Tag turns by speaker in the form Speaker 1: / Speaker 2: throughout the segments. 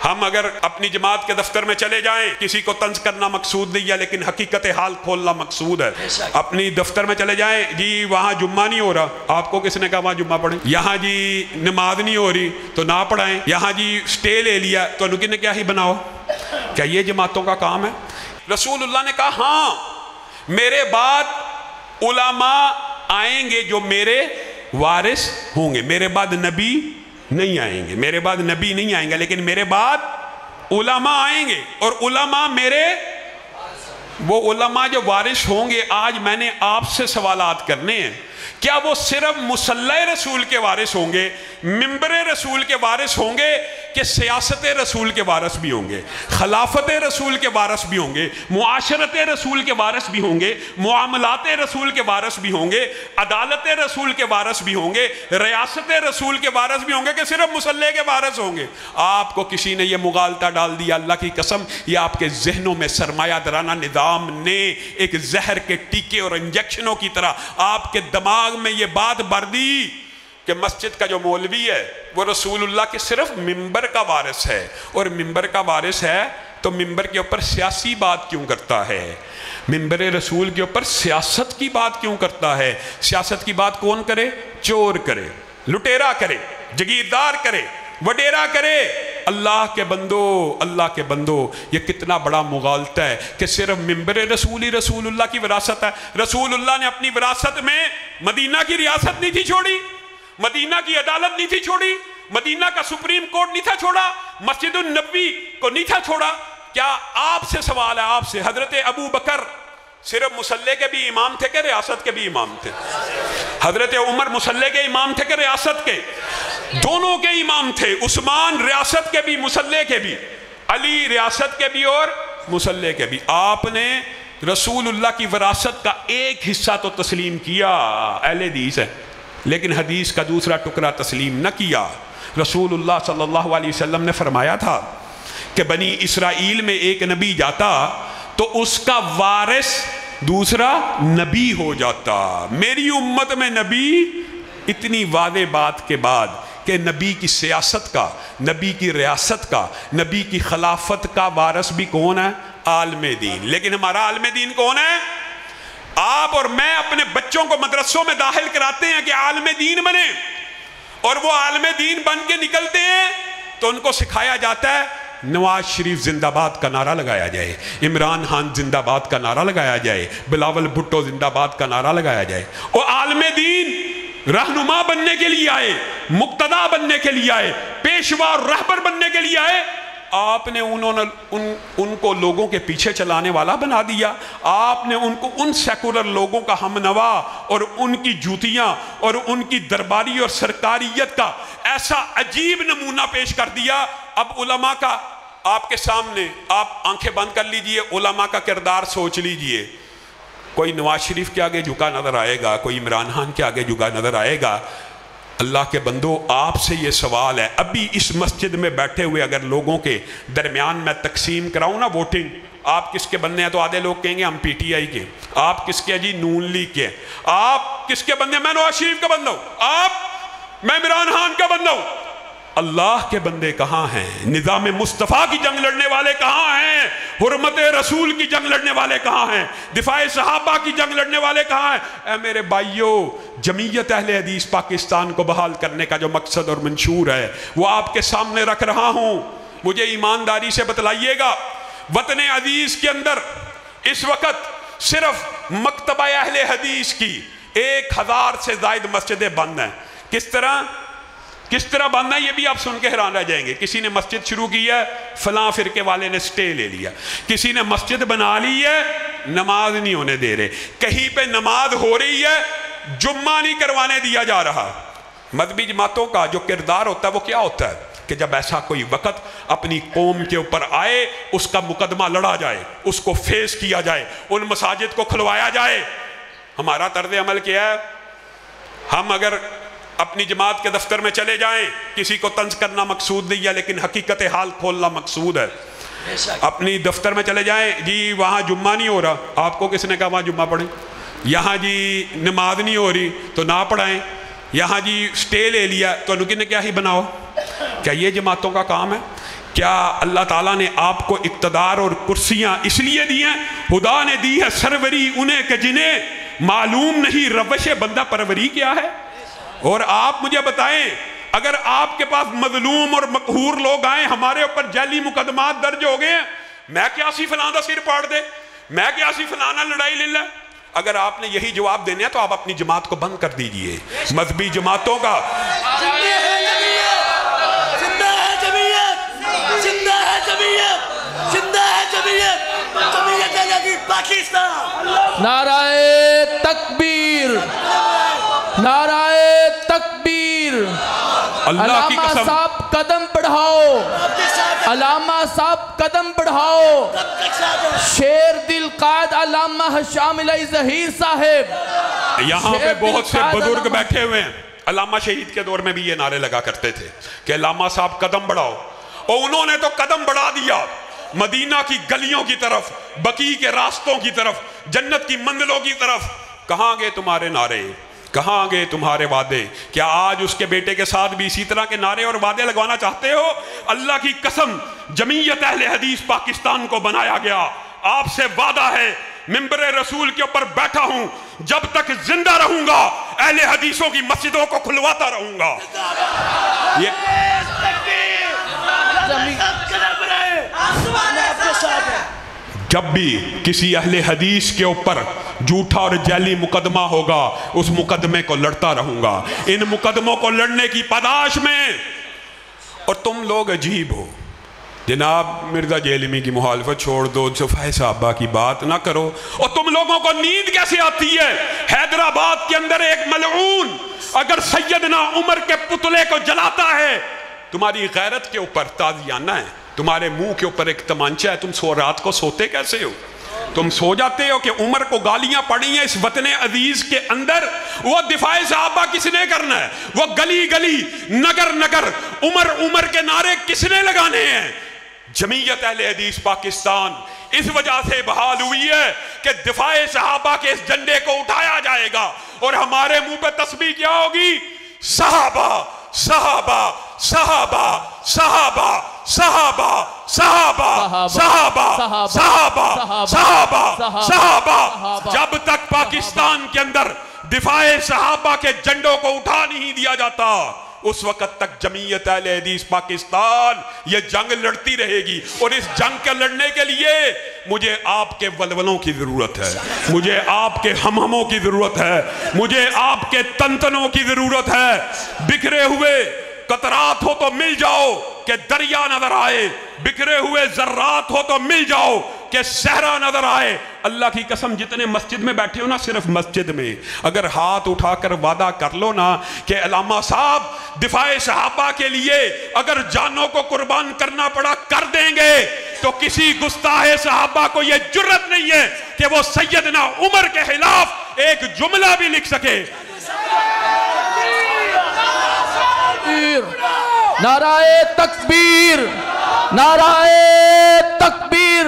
Speaker 1: ہم اگر اپنی جماعت کے دفتر میں چلے جائیں، کسی کو طنز کرنا مقصود نہیں ہے لیکن حقیقت حال کھولنا مقصود ہے۔ اپنی دفتر میں چلے جائیں، جی وہاں جمعہ نہیں ہو رہا، آپ کو کس نے کہا وہاں جمعہ پڑھیں؟ یہاں جی نماز نہیں ہو رہی تو نہ پڑھائیں، یہاں جی سٹے لے لیا تو انہوں نے کیا ہی بناؤ؟ کیا یہ جماعتوں کا کام ہے؟ رسول اللہ نے کہا ہاں میرے بعد علماء آئیں گے جو میرے وارث ہوں گے، میرے بعد نبی نہیں آئیں گے، میرے بعد نبی نہیں آئیں گے، لیکن میرے بعد علماء آئیں گے، اور علماء میرے وہ علماء جو وارث ہوں گے۔ آج میں نے آپ سے سوالات کرنے ہیں، کیا وہ صرف مصلی رسول کے وارث ہوں گے، منبر رسول کے وارث ہوں گے، کہ سیاست رسول کے وارث بھی ہوں گے، خلافت رسول کے وارث بھی ہوں گے، معاشرت رسول کے وارث بھی ہوں گے، معاملات رسول کے وارث بھی ہوں گے، عدالت رسول کے وارث بھی ہوں گے، ریاست رسول کے وارث بھی ہوں گے، کہ صرف مصلی کے وارث ہوں گے؟ آپ کو کسی نے یہ مغالطہ ڈال دیا، اللہ کی قسم یہ آپ کے ذہنوں میں سرمایہ درانہ نظام نے ایک زہر کے ٹیکے اور انجیکشنوں کی طرح آپ کے دماغ میں یہ بات بھر دی کہ مسجد کا جو مولوی ہے وہ رسول اللہ کے صرف منبر کا وارث ہے، اور منبر کا وارث ہے تو منبر کے اوپر سیاسی بات کیوں کرتا ہے؟ منبر رسول کے اوپر سیاست کی بات کیوں کرتا ہے؟ سیاست کی بات کون کرے؟ چور کرے، لٹیرا کرے، جگیردار کرے، وڈیرا کرے۔ اللہ کے بندو، اللہ کے بندو، یہ کتنا بڑا مغالطہ ہے کہ صرف منبر رسول ہی رسول اللہ کی وراثت ہے۔ رسول اللہ نے اپنی وراثت میں مدینہ کی ریاست نہیں تھی چھوڑی، مدینہ کی عدالت نہیں تھی چھوڑی، مدینہ کا سپریم کورٹ نہیں تھا چھوڑا، مسجد النبی کو نہیں تھا چھوڑا۔ کیا آپ سے سوال ہے، آپ سے، حضرت ابو بکر صرف مصلی کے بھی امام تھے کہ ریاست کے بھی امام تھے؟ حضرت عمر مصلی کے امام تھے کہ ریاست کے؟ دونوں کے امام تھے۔ عثمان ریاست کے بھی مصلی کے بھی، علی ریاست کے بھی اور مصلی کے بھی۔ آپ نے رسول اللہ کی وراثت کا ایک حصہ تو تسلیم کیا، اہل حدیث ہے، لیکن حدیث کا دوسرا ٹکڑا تسلیم نہ کیا۔ رسول اللہ صلی اللہ علیہ وسلم نے فرمایا تھا کہ بنی اسرائیل میں ایک نبی جاتا تو اس کا وارث دوسرا نبی ہو جاتا۔ میری امت میں نبی، اتنی واضح بات کے بعد کہ نبی کی سیاست کا، نبی کی ریاست کا، نبی کی خلافت کا وارث بھی کون ہے؟ عالم دین۔ لیکن ہمارا عالم دین کون ہے؟ آپ اور میں اپنے بچوں کو مدرسوں میں داخل کراتے ہیں کہ عالم دین بنے، اور وہ عالم دین بن کے نکلتے ہیں تو ان کو سکھایا جاتا ہے نواز شریف زندہ باد کا نعرہ لگایا جائے، عمران خان زندہ باد کا نعرہ لگایا جائے، بلاول بھٹو زندہ باد کا نعرہ لگایا جائے۔ اور عالم دین رہنما بننے کے لیے آئے، مقتدا بننے کے لیے آئے، پیشوا اور رہبر بننے کے لیے آئے۔ آپ نے ان کو لوگوں کے پیچھے چلانے والا بنا دیا۔ آپ نے ان کو ان سیکولر لوگوں کا ہم نوا اور ان کی جوتیاں اور ان کی درباری اور سرکاریت کا ایسا عجیب نمونہ پیش کر دیا۔ اب علماء کا آپ کے سامنے، آپ آنکھیں بند کر لیجئے، علماء کا کردار سوچ لیجئے۔ کوئی نواز شریف کے آگے جھکا نظر آئے گا، کوئی عمران خان کے آگے جھکا نظر آئے گا۔ اللہ کے بندو، آپ سے یہ سوال ہے، ابھی اس مسجد میں بیٹھے ہوئے اگر لوگوں کے درمیان میں تقسیم کراؤں نا ووٹنگ، آپ کس کے بندے ہیں؟ تو آدھے لوگ کہیں گے ہم پی ٹی آئی کے، آپ کس کے؟ جی نون لیگ کے۔ آپ کس کے بندے ہیں؟ میں نواز شریف کا بندہ ہوں۔ آپ؟ میں عمران خان کا بندہ ہوں۔ اللہ کے بندے کہاں ہیں؟ نظام مصطفیٰ کی جنگ لڑنے والے کہاں ہیں؟ حرمت رسول کی جنگ لڑنے والے کہاں ہیں؟ دفاع صحابہ کی جنگ لڑنے والے کہاں ہیں؟ اے میرے بھائیو، جمعیت اہل حدیث پاکستان کو بحال کرنے کا جو مقصد اور منشور ہے وہ آپ کے سامنے رکھ رہا ہوں۔ مجھے ایمانداری سے بتلائیے گا، وطن عزیز کے اندر اس وقت صرف مکتبہ اہل حدیث کی 1000 سے زائد مسجدیں بند ہیں۔ کس طرح بند ہے یہ بھی آپ سن کے حیران رہ جائیں گے۔ کسی نے مسجد شروع کی ہے، فلاں فرقے والے نے سٹے لے لیا۔ کسی نے مسجد بنا لی ہے، نماز نہیں ہونے دے رہے۔ کہیں پہ نماز ہو رہی ہے، جمعہ نہیں کروانے دیا جا رہا۔ مذہبی جماعتوں کا جو کردار ہوتا ہے وہ کیا ہوتا ہے کہ جب ایسا کوئی وقت اپنی قوم کے اوپر آئے، اس کا مقدمہ لڑا جائے، اس کو فیس کیا جائے، ان مساجد کو کھلوایا جائے۔ ہمارا طرز عمل کیا ہے؟ ہم اگر اپنی جماعت کے دفتر میں چلے جائیں، کسی کو طنز کرنا مقصود نہیں ہے لیکن حقیقت حال کھولنا مقصود ہے۔ اپنی دفتر میں چلے جائیں، جی وہاں جمعہ نہیں ہو رہا، آپ کو کس نے کہا وہاں جمعہ پڑھیں؟ یہاں جی نماز نہیں ہو رہی تو نہ پڑھائیں، یہاں جی سٹے لے لیا تو انہوں نے کیا ہی بناؤ؟ کیا یہ جماعتوں کا کام ہے؟ کیا اللہ تعالیٰ نے آپ کو اقتدار اور کرسیاں اس لیے دی ہیں؟ خدا نے دی ہے سروری انہیں کہ جنہیں معلوم نہیں روش بندہ پروری کیا ہے۔ اور آپ مجھے بتائیں، اگر آپ کے پاس مظلوم اور مقہور لوگ آئیں، ہمارے اوپر جعلی مقدمات درج ہو گئے ہیں، میں کیا سی فلاں دا سر پاڑ دے، میں کیا سی فلانا لڑائی لے لے۔ اگر آپ نے یہی جواب دینے ہیں تو آپ اپنی جماعت کو بند کر دیجئے۔ مذہبی جماعتوں کا
Speaker 2: نعرہ تکبیر، نعرہ تکبیر۔
Speaker 1: اللہ کی
Speaker 2: علامہ
Speaker 1: قسم،
Speaker 2: صاحب قدم بڑھاؤ، علامہ صاحب قدم بڑھاؤ۔ شیر دل قائد علامہ ہشام الہی ظہیر صاحب،
Speaker 1: یہاں پہ بہت سے بزرگ بیٹھے ہوئے ہیں، علامہ شہید کے دور میں بھی یہ نعرے لگا کرتے تھے کہ علامہ صاحب قدم بڑھاؤ، اور انہوں نے تو قدم بڑھا دیا مدینہ کی گلیوں کی طرف، بقیع کے راستوں کی طرف، جنت کی منزلوں کی طرف۔ کہاں گئے تمہارے نعرے؟ کہاں گئے تمہارے وعدے؟ کیا آج اس کے بیٹے کے ساتھ بھی اسی طرح کے نعرے اور وعدے لگوانا چاہتے ہو؟ اللہ کی قسم، جمعیت اہل حدیث پاکستان کو بنایا گیا، آپ سے وعدہ ہے، منبر رسول کے اوپر بیٹھا ہوں، جب تک زندہ رہوں گا اہل حدیثوں کی مسجدوں کو کھلواتا رہوں گا۔ جب بھی کسی اہل حدیث کے اوپر جھوٹا اور جعلی مقدمہ ہوگا، اس مقدمے کو لڑتا رہوں گا، ان مقدموں کو لڑنے کی پاداش میں۔ اور تم لوگ عجیب ہو، جناب مرزا جیلمی کی مخالفت چھوڑ دو، صفحہ صحابہ کی بات نہ کرو، اور تم لوگوں کو نیند کیسے آتی ہے؟ حیدرآباد کے اندر ایک ملعون اگر سیدنا عمر کے پتلے کو جلاتا ہے، تمہاری غیرت کے اوپر تازیانہ ہے، تمہارے منہ کے اوپر ایک تمانچہ ہے، تم رات کو سوتے کیسے ہو؟ تم سو جاتے ہو کہ عمر کو گالیاں پڑی ہیں اس وطن عزیز کے اندر، وہ دفاع صحابہ کس نے کرنا ہے؟ وہ گلی گلی نگر نگر عمر کے نعرے کس نے لگانے ہیں؟ جمعیت اہل حدیث پاکستان اس وجہ سے بحال ہوئی ہے کہ دفاع صحابہ کے اس جھنڈے کو اٹھایا جائے گا، اور ہمارے منہ پہ تسبیح کیا ہوگی؟ صحابہ صحابہ صحابہ صحابہ صحابہ صحابہ صحابہ صحابہ صحابہ صحابہ۔ جب تک پاکستان کے اندر دفاع صحابہ کے جھنڈوں کو اٹھا نہیں دیا جاتا، اس وقت تک جمعیت اہل حدیث پاکستان یہ جنگ لڑتی رہے گی، اور اس جنگ کے لڑنے کے لیے مجھے آپ کے ولولوں کی ضرورت ہے، مجھے آپ کے ہمہموں کی ضرورت ہے، مجھے آپ کے تنتنوں کی ضرورت ہے۔ بکھرے ہوئے قطرات ہو تو مل جاؤ کہ دریا نظر آئے، بکھرے ہوئے ذرات ہو تو مل جاؤ کہ صحرا نظر آئے۔ اللہ کی قسم، جتنے مسجد میں بیٹھے ہو نا، صرف مسجد میں اگر ہاتھ اٹھا کر وعدہ کر لو نا کہ علامہ صاحب دفاع صحابہ کے لیے اگر جانوں کو قربان کرنا پڑا کر دیں گے، تو کسی گستاخ صحابہ کو یہ جرت نہیں ہے کہ وہ سیدنا عمر کے خلاف ایک جملہ بھی لکھ سکے۔
Speaker 2: نعرہ تکبیر، نعرہ تکبیر۔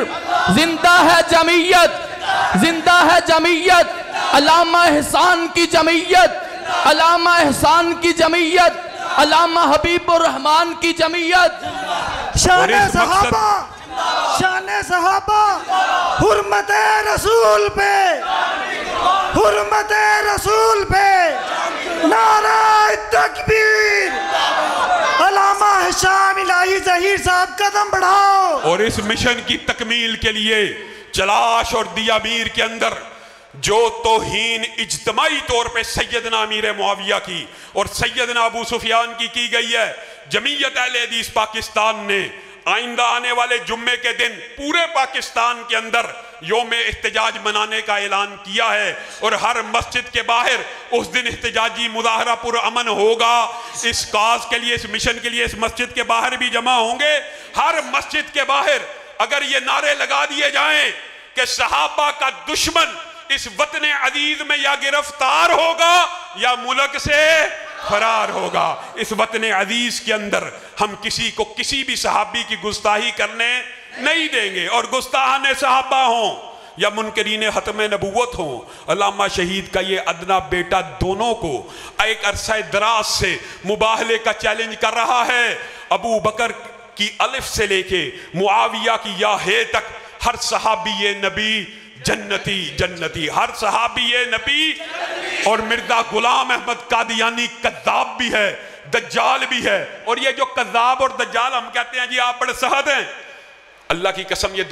Speaker 2: زندہ ہے جمعیت، زندہ ہے جمعیت، علامہ احسان کی جمعیت، علامہ احسان کی جمعیت، علامہ حبیب الرحمن کی جمعیت۔
Speaker 3: شان صحابہ، شان صحابہ، حرمت رسول پہ، حرمت رسول پہ، نعرہ تکبیر۔ علامہ ہشام الہی ظہیر صاحب قدم بڑھاؤ۔
Speaker 1: اور اس مشن کی تکمیل کے لیے چلاش اور دیامیر کے اندر جو توہین اجتماعی طور پہ سیدنا امیر معاویہ کی اور سیدنا ابو سفیان کی گئی ہے، جمعیت اہل حدیث پاکستان نے آئندہ آنے والے جمعے کے دن پورے پاکستان کے اندر یوم احتجاج منانے کا اعلان کیا ہے، اور ہر مسجد کے باہر اس دن احتجاجی مظاہرہ پرامن ہوگا۔ اس کاز کے لیے، اس مشن کے لیے اس مسجد کے باہر بھی جمع ہوں گے۔ ہر مسجد کے باہر اگر یہ نعرے لگا دیے جائیں کہ صحابہ کا دشمن اس وطن عزیز میں یا گرفتار ہوگا یا ملک سے فرار ہوگا، اس وطن عزیز کے اندر ہم کسی کو کسی بھی صحابی کی گستاخی کرنے نہیں دیں گے، اور گستاحان صحابہ ہوں یا منکرین ختم نبوت ہوں۔ علامہ شہید کا یہ ادنا بیٹا دونوں کو ایک عرصہ دراز سے مباہلے کا چیلنج کر رہا ہے۔ ابو بکر کی الف سے لے کے معاویہ کی یا ہے تک ہر صحابی نبی جنتی جنتی، ہر صحابی نبی۔ اور مرزا غلام احمد قادیانی کذاب بھی ہے، دجال بھی ہے۔ اور یہ جو کذاب اور دجال ہم کہتے ہیں جی آپ بڑے سخت ہیں، اللہ کی قسم یہ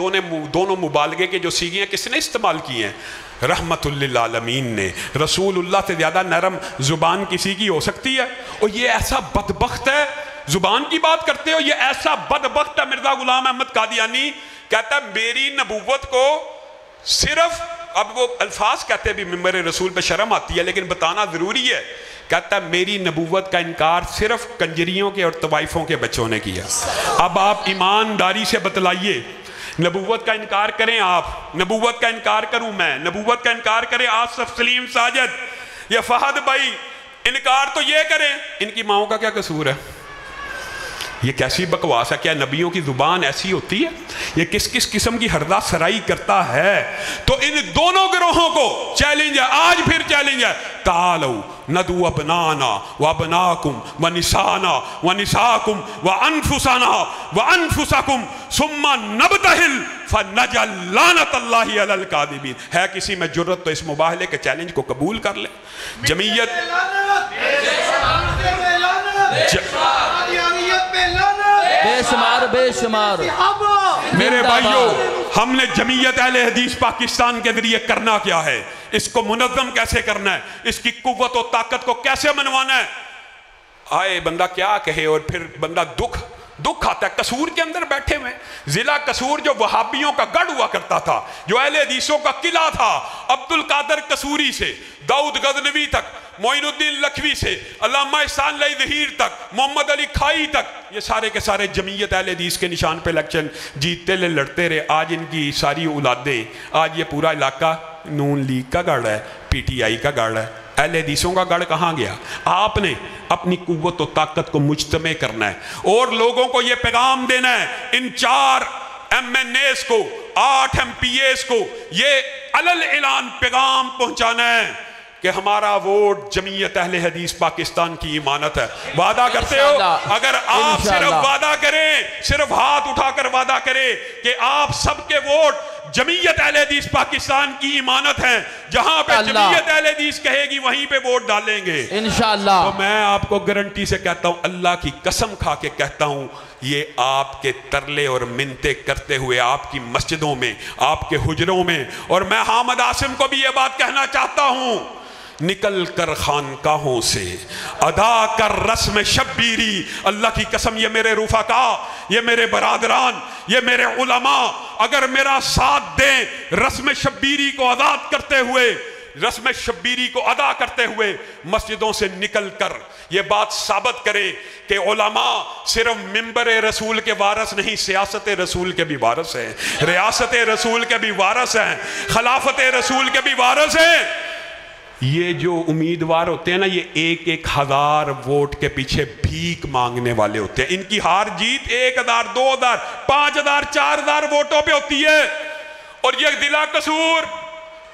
Speaker 1: دونوں مبالغے کے جو سیغے ہیں کس نے استعمال کیے ہیں؟ رحمت للعالمین نے۔ رسول اللہ سے زیادہ نرم زبان کسی کی ہو سکتی ہے؟ اور یہ ایسا بدبخت ہے، زبان کی بات کرتے ہو، یہ ایسا بدبخت ہے مرزا غلام احمد قادیانی، کہتا ہے میری نبوت کو صرف، اب وہ الفاظ کہتے ہیں بھی ممبر رسول پہ شرم آتی ہے لیکن بتانا ضروری ہے، کہتا ہے میری نبوت کا انکار صرف کنجریوں کے اور طوائفوں کے بچوں نے کیا۔ اب آپ ایمانداری سے بتلائیے، نبوت کا انکار کریں آپ، نبوت کا انکار کروں میں، نبوت کا انکار کریں آصف سلیم ساجد یا فہد بھائی، انکار تو یہ کریں، ان کی ماؤں کا کیا قصور ہے؟ یہ کیسی بکواس ہے؟ کیا نبیوں کی زبان ایسی ہوتی ہے؟ یہ کس کس قسم کی ہردہ سرائی کرتا ہے؟ تو ان دونوں گروہوں کو چیلنج ہے، آج پھر چیلنج ہے، تعالوا ندعو ابنانا وابناکم ونسانا ونساکم وانفسنا وانفسکم ثم نبتہل فنجعل لعنت اللہ علی الکاذبین۔ ہے کسی میں جرت تو اس مباہلے کے چیلنج کو قبول کر لے۔ جمعیت
Speaker 2: بے شمار بے شمار
Speaker 1: میرے بھائیوں، ہم نے جمعیت اہل حدیث پاکستان کے ذریعے کرنا کیا ہے؟ اس کو منظم کیسے کرنا ہے؟ اس کی قوت و طاقت کو کیسے منوانا ہے؟ آئے بندہ کیا کہے اور پھر بندہ دکھ آتا ہے۔ قصور کے اندر بیٹھے ہوئے، ضلع قصور جو وہابیوں کا گڑھ ہوا کرتا تھا، جو اہل حدیثوں کا قلعہ تھا، عبد القادر قصوری سے داؤد غزنوی تک، معین الدین لکھوی سے علامہ احسان علی ظہیر تک، محمد علی کھائی تک، یہ سارے کے سارے جمعیت اہل حدیث کے نشان پہ الیکشن جیتتے لے لڑتے رہے۔ آج ان کی ساری اولادیں، آج یہ پورا علاقہ نون لیگ کا گڑھ ہے، پی ٹی آئی کا گڑھ ہے۔ اہل حدیثوں کا گڑھ کہاں گیا؟ آپ نے اپنی قوت و طاقت کو مجتمع کرنا ہے اور لوگوں کو یہ پیغام دینا ہے، ان 4 ایم این ایز کو، 8 ایم پی ایز کو یہ علل اعلان پیغام پہنچانا ہے کہ ہمارا ووٹ جمعیت اہل حدیث پاکستان کی امانت ہے۔ وعدہ کرتے ہو؟ اگر آپ صرف وعدہ کریں، صرف ہاتھ اٹھا کر وعدہ کریں کہ آپ سب کے ووٹ جمعیت اہل حدیث پاکستان کی امانت ہیں، جہاں پہ جمعیت اہل حدیث کہے گی وہیں پہ ووٹ ڈالیں گے انشاءاللہ۔ تو میں آپ کو گارنٹی سے کہتا ہوں، اللہ کی قسم کھا کے کہتا ہوں، یہ آپ کے ترلے اور منتیں کرتے ہوئے آپ کی مسجدوں میں، آپ کے حجروں میں، اور میں حامد عاصم کو بھی یہ بات کہنا چاہتا ہوں، نکل کر خانقاہوں سے ادا کر رسم شبیری۔ اللہ کی قسم، یہ میرے رفقا، یہ میرے برادران، یہ میرے علماء اگر میرا ساتھ دیں رسم شبیری کو آزاد کرتے ہوئے، رسم شبیری کو ادا کرتے ہوئے مسجدوں سے نکل کر یہ بات ثابت کرے کہ علماء صرف ممبر رسول کے وارث نہیں، سیاست رسول کے بھی وارث ہیں، ریاست رسول کے بھی وارث ہیں، خلافت رسول کے بھی وارث ہیں۔ یہ جو امیدوار ہوتے ہیں نا، یہ 1,000 ووٹ کے پیچھے بھیک مانگنے والے ہوتے ہیں۔ ان کی ہار جیت 1,000 2,000 5,000 4,000 ووٹوں پہ ہوتی ہے۔ اور یہ ضلع قصور،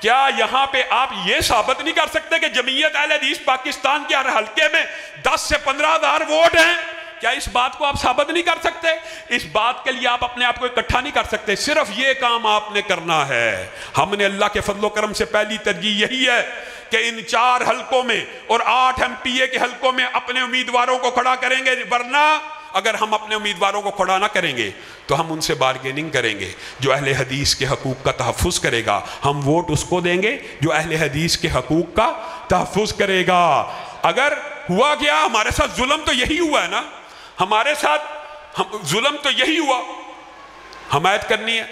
Speaker 1: کیا یہاں پہ آپ یہ ثابت نہیں کر سکتے کہ جمعیت اہل حدیث پاکستان کے ہر حلقے میں 10 سے 15,000 ووٹ ہیں؟ کیا اس بات کو آپ ثابت نہیں کر سکتے؟ اس بات کے لیے آپ اپنے آپ کو اکٹھا نہیں کر سکتے، صرف یہ کام آپ نے کرنا ہے۔ ہم نے اللہ کے فضل و کرم سے پہلی ترجیح یہی ہے کہ ان 4 حلقوں میں اور 8 ایم پی اے کے حلقوں میں اپنے امیدواروں کو کھڑا کریں گے، ورنہ اگر ہم اپنے امیدواروں کو کھڑا نہ کریں گے تو ہم ان سے بارگیننگ کریں گے۔ جو اہل حدیث کے حقوق کا تحفظ کرے گا، ہم ووٹ اس کو دیں گے جو اہل حدیث کے حقوق کا تحفظ کرے گا۔ اگر ہوا کیا، ہمارے ساتھ ظلم تو یہی ہوا ہے نا، ہمارے ساتھ ظلم تو یہی ہوا۔ حمایت کرنی ہے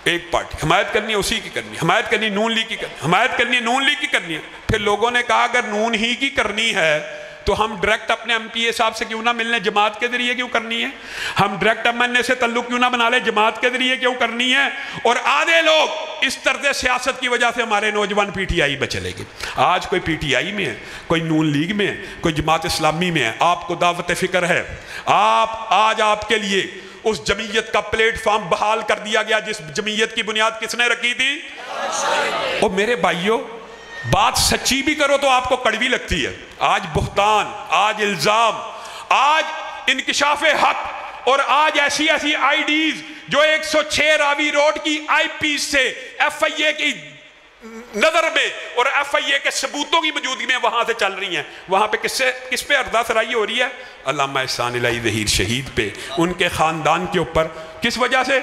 Speaker 1: ایک پارٹی، حمایت کرنی ہے اسی کی کرنی ہے، حمایت کرنی نون لیگ کی کرنی ہے، حمایت کرنی ہے نون لیگ کی کرنی ہے۔ پھر لوگوں نے کہا اگر نون ہی کی کرنی ہے تو ہم ڈائریکٹ اپنے ایم پی اے صاحب سے کیوں نہ ملنے، جماعت کے ذریعے کیوں کرنی ہے؟ ہم ڈائریکٹ ایم این اے سے تعلق کیوں نہ بنا لیں، جماعت کے ذریعے کیوں کرنی ہے؟ اور آدھے لوگ اس طرز سیاست کی وجہ سے ہمارے نوجوان پی ٹی آئی میں چلے گئے۔ آج کوئی پی ٹی آئی میں ہے، کوئی نون لیگ میں ہے، کوئی جماعت اسلامی میں ہے۔ آپ کو دعوت فکر ہے، آج آپ کے لیے اس جمعیت کا پلیٹ فارم بحال کر دیا گیا جس جمعیت کی بنیاد کس نے رکھی تھی؟ اور میرے بھائیوں، بات سچی بھی کرو تو آپ کو کڑوی لگتی ہے۔ آج بہتان، آج الزام، آج انکشاف حق، اور آج ایسی ایسی آئی ڈیز جو 106 راوی روڈ کی آئی پی سے ایف آئی اے کی نظر میں اور ایف آئی اے کے ثبوتوں کی موجودگی میں وہاں سے چل رہی ہیں، وہاں پہ کس پہ اردہ سرائی ہو رہی ہے؟ علامہ احسان الہی ظہیر شہید پہ، ان کے خاندان کے اوپر۔ کس وجہ سے؟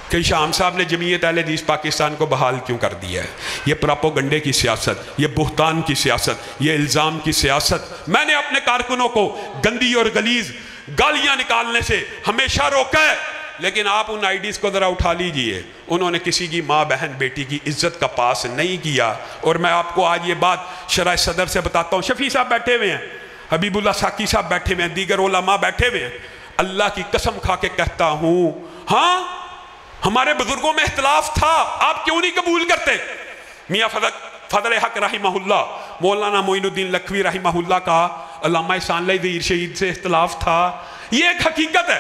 Speaker 1: کہ شام صاحب نے جمعیت اہل حدیث پاکستان کو بحال کیوں کر دیا ہے؟ یہ پراپوگنڈے کی سیاست، یہ بہتان کی سیاست، یہ الزام کی سیاست۔ میں نے اپنے کارکنوں کو گندی اور غلیظ گالیاں نکالنے سے ہمیشہ روکا ہے، لیکن آپ ان آئی ڈیز کو ذرا اٹھا لیجئے، انہوں نے کسی کی ماں بہن بیٹی کی عزت کا پاس نہیں کیا۔ اور میں آپ کو آج یہ بات شرح صدر سے بتاتا ہوں، شفیع صاحب بیٹھے ہوئے ہیں، حبیب اللہ ساکی صاحب بیٹھے ہوئے ہیں، دیگر علماء بیٹھے ہوئے ہیں، اللہ کی قسم کھا کے کہتا ہوں، ہاں ہمارے بزرگوں میں اختلاف تھا، آپ کیوں نہیں قبول کرتے؟ میاں فضل حق رحمہ اللہ، مولانا معین الدین لکھوی رحمہ اللہ کا علامہ احسان الہی ظہیر شہید سے اختلاف تھا، یہ ایک حقیقت ہے۔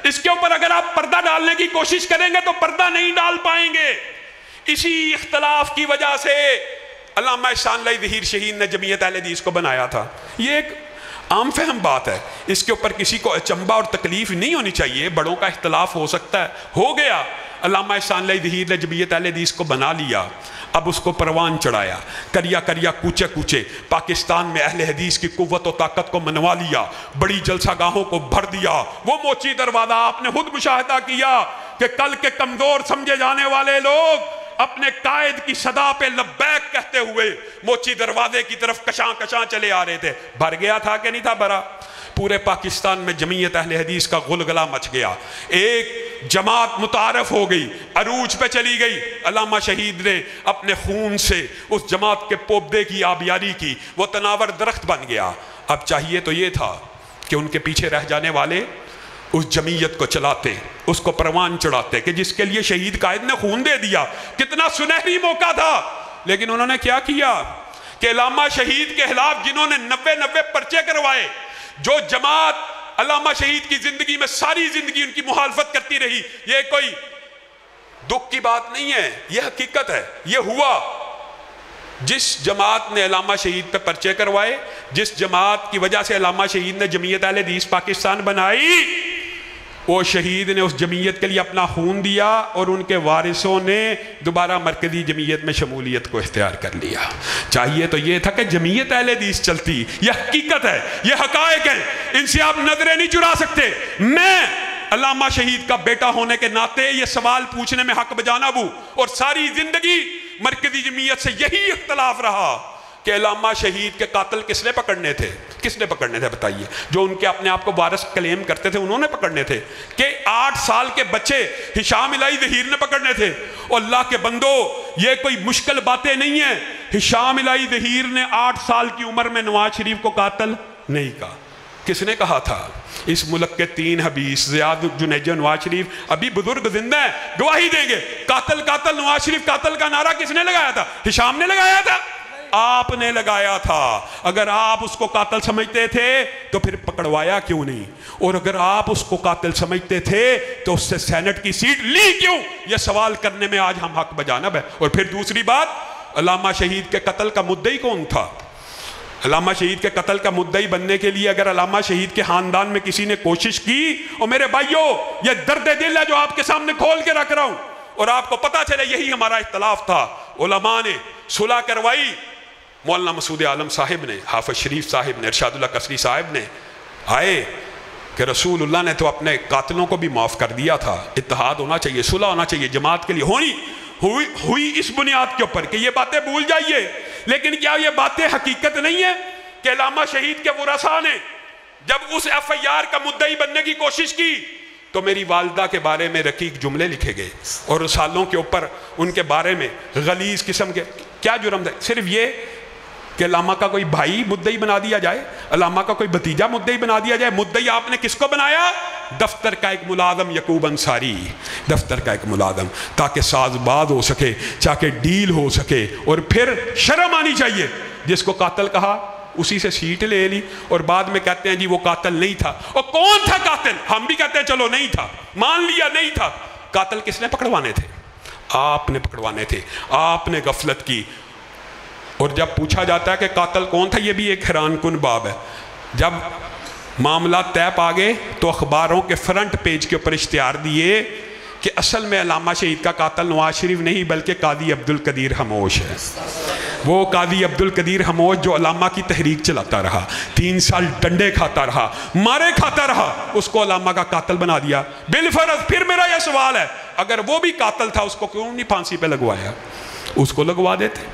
Speaker 1: اس کے اوپر اگر آپ پردہ ڈالنے کی کوشش کریں گے تو پردہ نہیں ڈال پائیں گے۔ اسی اختلاف کی وجہ سے علامہ احسان الہی ظہیر شہید نے جمعیت اہل حدیث کو بنایا تھا۔ یہ ایک عام فہم بات ہے، اس کے اوپر کسی کو اچنبھا اور تکلیف نہیں ہونی چاہیے۔ بڑوں کا اختلاف ہو سکتا ہے، ہو گیا، علامہ احسان الہی ظہیر نے جمعیت اہل حدیث کو بنا لیا، اب اس کو پروان چڑھایا، کریا کریا کوچے کوچے پاکستان میں اہل حدیث کی قوت و طاقت کو منوا لیا، بڑی جلسہ گاہوں کو بھر دیا۔ وہ موچی دروازہ آپ نے خود مشاہدہ کیا کہ کل کے کمزور سمجھے جانے والے لوگ اپنے قائد کی صدا پہ لبیک کہتے ہوئے موچی دروازے کی طرف کشاں کشاں چلے آ رہے تھے۔ بھر گیا تھا کہ نہیں تھا بھرا؟ پورے پاکستان میں جمعیت اہل حدیث کا غلغلہ مچ گیا، ایک جماعت متعارف ہو گئی، عروج پہ چلی گئی۔ علامہ شہید نے اپنے خون سے اس جماعت کے پودے کی آبیاری کی، وہ تناور درخت بن گیا۔ اب چاہیے تو یہ تھا کہ ان کے پیچھے رہ جانے والے اس جمعیت کو چلاتے، اس کو پروان چڑھاتے کہ جس کے لیے شہید قائد نے خون دے دیا، کتنا سنہری موقع تھا۔ لیکن انہوں نے کیا کیا کہ علامہ شہید کے خلاف جنہوں نے 90 پرچے کروائے، جو جماعت علامہ شہید کی زندگی میں ساری زندگی ان کی مخالفت کرتی رہی، یہ کوئی دکھ کی بات نہیں ہے، یہ حقیقت ہے، یہ ہوا۔ جس جماعت نے علامہ شہید پہ پرچے کروائے، جس جماعت کی وجہ سے علامہ شہید نے جمعیت اہل حدیث پاکستان بنائی، وہ شہید نے اس جمعیت کے لیے اپنا خون دیا اور ان کے وارثوں نے دوبارہ مرکزی جمعیت میں شمولیت کو اختیار کر لیا۔ چاہیے تو یہ تھا کہ جمعیت اہل حدیث چلتی، یہ حقیقت ہے، یہ حقائق ہیں، ان سے آپ نظریں نہیں چرا سکتے۔ میں علامہ شہید کا بیٹا ہونے کے ناطے یہ سوال پوچھنے میں حق بجانب ہوں، اور ساری زندگی مرکزی جمعیت سے یہی اختلاف رہا کہ علامہ شہید کے قاتل کس نے پکڑنے تھے؟ کس نے پکڑنے تھے بتائیے؟ جو ان کے اپنے آپ کو وارث کلیم کرتے تھے انہوں نے پکڑنے تھے کہ 8 سال کے بچے ہشام الہی ظہیر نے پکڑنے تھے؟ اور اللہ کے بندو، یہ کوئی مشکل باتیں نہیں ہیں۔ ہشام الہی ظہیر نے 8 سال کی عمر میں نواز شریف کو قاتل نہیں کہا۔ کس نے کہا تھا؟ اس ملک کے 3 حبیث زیاد، جنید، نواز شریف، ابھی بزرگ زندہ ہیں، گواہی دیں گے، قاتل قاتل، نواز شریف قاتل کا نعرہ کس نے لگایا تھا؟ ہشام نے لگایا تھا؟ آپ نے لگایا تھا۔ اگر آپ اس کو قاتل سمجھتے تھے تو پھر پکڑوایا کیوں نہیں؟ اور اگر آپ اس کو قاتل سمجھتے تھے تو اس سے سینٹ کی سیٹ لی کیوں؟ یہ سوال کرنے میں آج ہم حق بجانب ہے۔ اور پھر دوسری بات، علامہ شہید کے قتل کا مدعی کون تھا؟ علامہ شہید کے قتل کا مدعی بننے کے لیے اگر علامہ شہید کے خاندان میں کسی نے کوشش کی، اور میرے بھائیوں یہ درد دل ہے جو آپ کے سامنے کھول کے رکھ رہا ہوں، اور آپ کو پتا چلے یہی ہمارا اختلاف تھا، علماء نے صلح کروائی، مولانا مسعود عالم صاحب نے، حافظ شریف صاحب نے، ارشاد اللہ قصری صاحب نے آئے کہ رسول اللہ نے تو اپنے قاتلوں کو بھی معاف کر دیا تھا، اتحاد ہونا چاہیے، صلح ہونا چاہیے جماعت کے لیے، ہوئی اس بنیاد کے اوپر کہ یہ باتیں بھول جائیے۔ لیکن کیا یہ باتیں حقیقت نہیں ہیں کہ علامہ شہید کے ورثاء نے جب اس ایف آئی آر کا مدعی بننے کی کوشش کی تو میری والدہ کے بارے میں رقیق جملے لکھے گئے، اور رسالوں کے اوپر ان کے بارے میں غلیظ قسم کے، کیا جرم ہے؟ صرف یہ کہ علامہ کا کوئی بھائی مدعی بنا دیا جائے، علامہ کا کوئی بھتیجا مدعی بنا دیا جائے۔ مدعی آپ نے کس کو بنایا؟ دفتر کا ایک ملازم یعقوب انصاری، دفتر کا ایک ملازم، تاکہ ساز باز ہو سکے، تاکہ ڈیل ہو سکے، اور پھر شرم آنی چاہیے۔ جس کو قاتل کہا اسی سے سیٹ لے لی، اور بعد میں کہتے ہیں جی وہ قاتل نہیں تھا۔ اور کون تھا قاتل؟ ہم بھی کہتے ہیں چلو نہیں تھا، مان لیا نہیں تھا۔ قاتل کس نے پکڑوانے تھے؟ آپ نے پکڑوانے تھے، آپ نے غفلت کی۔ اور جب پوچھا جاتا ہے کہ قاتل کون تھا، یہ بھی ایک حیران کن باب ہے۔ جب معاملات طے پا گئے تو اخباروں کے فرنٹ پیج کے اوپر اشتہار دیے کہ اصل میں علامہ شہید کا قاتل نواز شریف نہیں بلکہ قاضی عبدالقدیر خاموش ہے۔ وہ قاضی عبدالقدیر خاموش جو علامہ کی تحریک چلاتا رہا، 3 سال ڈنڈے کھاتا رہا، مارے کھاتا رہا، اس کو علامہ کا قاتل بنا دیا۔ بالفرض پھر میرا یہ سوال ہے، اگر وہ بھی قاتل تھا اس کو کیوں نہیں پھانسی پہ لگوایا؟ اس کو لگوا دیتے۔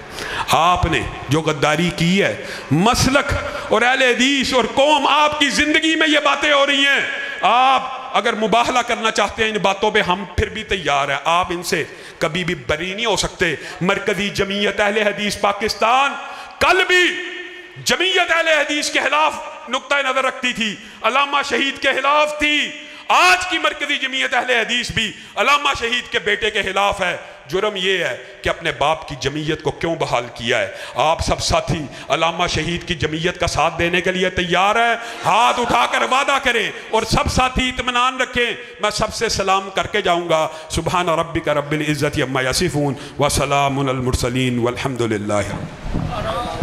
Speaker 1: آپ نے جو غداری کی ہے، مسلک اور اہل حدیث اور قوم، آپ کی زندگی میں یہ باتیں ہو رہی ہیں، آپ اگر مباہلہ کرنا چاہتے ہیں ان باتوں پہ ہم پھر بھی تیار ہیں، آپ ان سے کبھی بھی بری نہیں ہو سکتے۔ مرکزی جمعیت اہل حدیث پاکستان کل بھی جمعیت اہل حدیث کے خلاف نقطہ نظر رکھتی تھی، علامہ شہید کے خلاف تھی۔ آج کی مرکزی جمعیت اہل حدیث بھی علامہ شہید کے بیٹے کے خلاف ہے۔ جرم یہ ہے کہ اپنے باپ کی جمعیت کو کیوں بحال کیا ہے؟ آپ سب ساتھی علامہ شہید کی جمعیت کا ساتھ دینے کے لیے تیار ہیں؟ ہاتھ اٹھا کر وعدہ کریں اور سب ساتھی اطمینان رکھیں۔ میں سب سے سلام کر کے جاؤں گا۔ سبحان ربک رب العزت عما یصفون وسلام علی المرسلین والحمد للہ۔